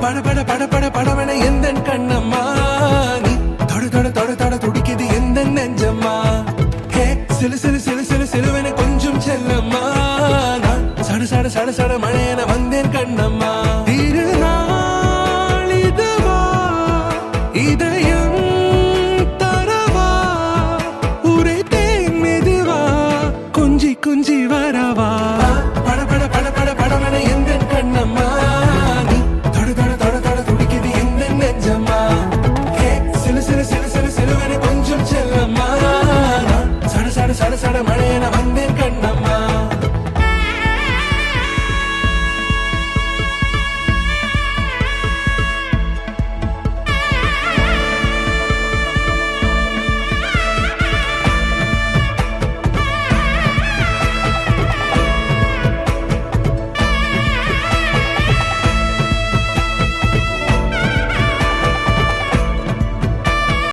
பட பட பட பட படவன எந்த கண்ணம்மா நீ தொட தொட தொட தொட துடிக்குது எந்த நெஞ்சம்மா ஹே சிலு சிலு சிலு சிலு சிலுவன கொஞ்சம் செல்லம்மா நான் சட சட சட சட மழையன வந்தேன் கண்ணம்மா